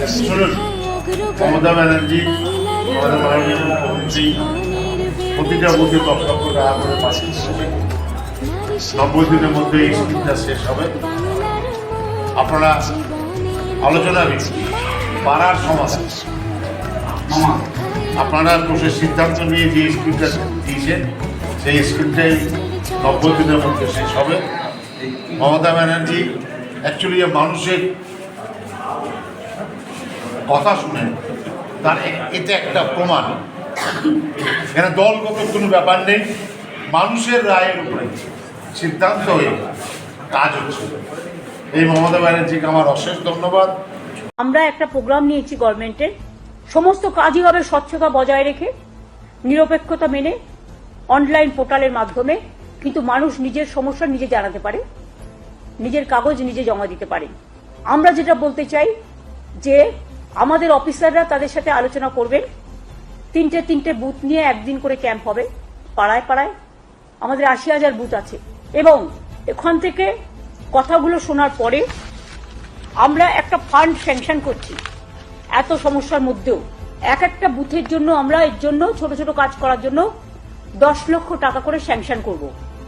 শুনুন, মমতা ব্যানার্জি আমাদের মাননীয় মুখ্যমন্ত্রী প্রতিটা বুথে 10 লক্ষ টাকা করে পাঠিয়ে 90 দিনের মধ্যে এই স্কিমটা শেষ হবে। আপনারা আলোচনা পাড়ার সমাধান আপনারা বসে সিদ্ধান্ত নিয়ে যে স্কিমটা দিয়েছেন সেই স্কিমটাই 90 দিনের মধ্যে শেষ হবে। মমতা ব্যানার্জি অ্যাকচুয়ালি মানুষের কথা শুনে তার এটা একটা প্রমাণ। এখানে দলগত কোনো ব্যাপার নেই, মানুষের রায়ের উপরে সিদ্ধান্ত হয়ে কাজ হচ্ছে। এই মমতা ব্যানার্জিকে আমার অশেষ ধন্যবাদ। আমরা একটা প্রোগ্রাম নিয়েছি গভর্নমেন্টের, সমস্ত কাজই হবে স্বচ্ছতা বজায় রেখে, নিরপেক্ষতা মেনে, অনলাইন পোর্টালের মাধ্যমে, কিন্তু মানুষ নিজের সমস্যা নিজে জানাতে পারে, নিজের কাগজ নিজে জমা দিতে পারে। আমরা যেটা বলতে চাই যে আমাদের অফিসাররা তাদের সাথে আলোচনা করবেন, তিনটে বুথ নিয়ে একদিন করে ক্যাম্প হবে পাড়ায় পাড়ায়। আমাদের 80,000 বুথ আছে এবং এখান থেকে কথাগুলো শোনার পরে আমরা একটা ফান্ড স্যাংশন করছি। এত সমস্যার মধ্যেও একটা বুথের জন্য আমরা এর জন্য ছোট ছোট কাজ করার জন্য 10 লক্ষ টাকা করে স্যাংশন করব।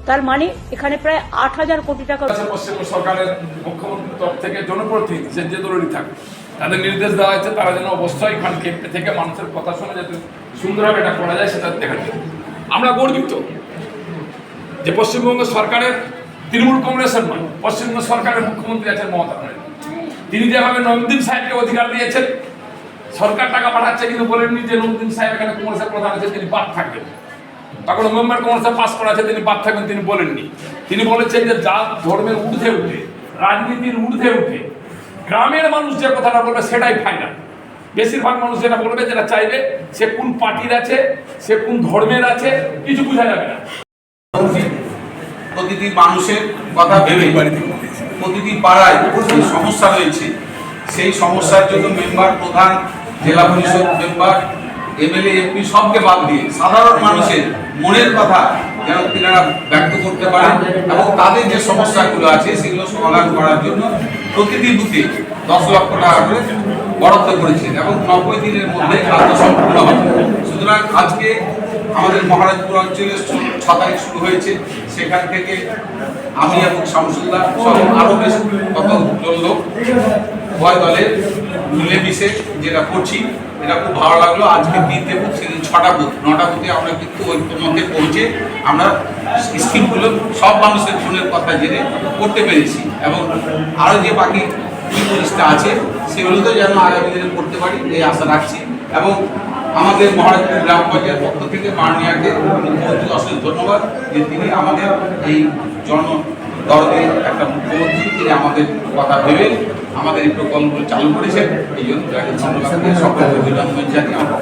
তার মানে এখানে প্রায় 8,000 কোটি টাকা। পশ্চিমবঙ্গ সরকারের মুখ্যমন্ত্রীর তরফ থেকে জনপ্রতিনিধি যে দলই থাকে তাদের নির্দেশ দেওয়া হয়েছে তারা যেন অবশ্যই এখান কেন্দ্রে থেকে মানুষের কথা শুনে যাতে সুন্দরভাবে এটা করা যায় সেটা দেখার জন্য আমরা গর্বিত যে পশ্চিমবঙ্গ সরকারের তৃণমূল কংগ্রেসের নয়, পশ্চিমবঙ্গ সরকারের মুখ্যমন্ত্রী আছেন মমতা ব্যানার্জি। তিনি যেভাবে নন্দীন সাহেবকে অধিকার দিয়েছেন, সরকার টাকা পাঠাচ্ছে কিন্তু বলেননি যে নন্দীন সাহেব এখানে কংগ্রেসের প্রধান আছে তিনি বাদ থাকবেন, বা কোনো মেম্বার কংগ্রেসে পাস করা আছে তিনি বাদ থাকবেন, তিনি বলেননি। তিনি বলেছেন যে জাত ধর্মের ঊর্ধ্বে উঠে, রাজনীতির ঊর্ধ্বে উঠে গ্রামের মানুষ যে কথাটা বলবে সেটাই ফাইনাল। বেশিরভাগ মানুষ যেটা বলবে, যেটা চাইবে, সে কোন পার্টির আছে, সে কোন ধর্মের আছে, কিছু বোঝা যাবে না। প্রতিটি মানুষের কথা ভেবে প্রতিটি পাড়ায় যে সমস্যা রয়েছে সেই সমস্যার জন্য মেম্বার, প্রধান, জেলা পরিষদ মেম্বার, এমএলএ, এমপি সবকে বাদ দিয়ে সাধারণ মানুষের মনের কথা যেন তিনারা ব্যক্ত করতে পারেন এবং তাদের যে সমস্যাগুলো আছে সেগুলো সমাধান করার জন্য প্রতিটি বুথে 10 লক্ষ টাকা করে বরাদ্দ করেছেন এবং 90 দিনের মধ্যে কাজ সম্পূর্ণ হবে। সুতরাং আজকে আমাদের মহারাজপুর অঞ্চলে 6 তারিখ শুরু হয়েছে, সেখান থেকে আমি এবং শামসুল্লাহ সহ আরো বেশ কতজন লোক উভয় দলের মিলেমিশে যেটা করছি, এটা খুব ভালো লাগলো। আজকে 3টে বুথ, সেদিন 6টা বুথ, 9টা বুথে আমরা কিন্তু ঐক্যমত্যে পৌঁছে আমরা স্কিমগুলো সব মানুষের মনের কথা জেনে করতে পেরেছি এবং আরও যে বাকি জিনিসটা আছে সেগুলোতেও যেন আগামী দিনে করতে পারি এই আশা রাখছি। এবং আমাদের মহারাজপুর গ্রাম পঞ্চায়েত পক্ষ থেকে মাননীয়াকে মুখ্যমন্ত্রী অশেষ ধন্যবাদ যে তিনি আমাদের এই জনদরদের একটা মুখ্যমন্ত্রী, তিনি আমাদের কথা ভেবে আমাদের এই প্রকল্পগুলো চালু করেছেন। এই জন্য সকলকে অভিনন্দন জানিয়ে আমরা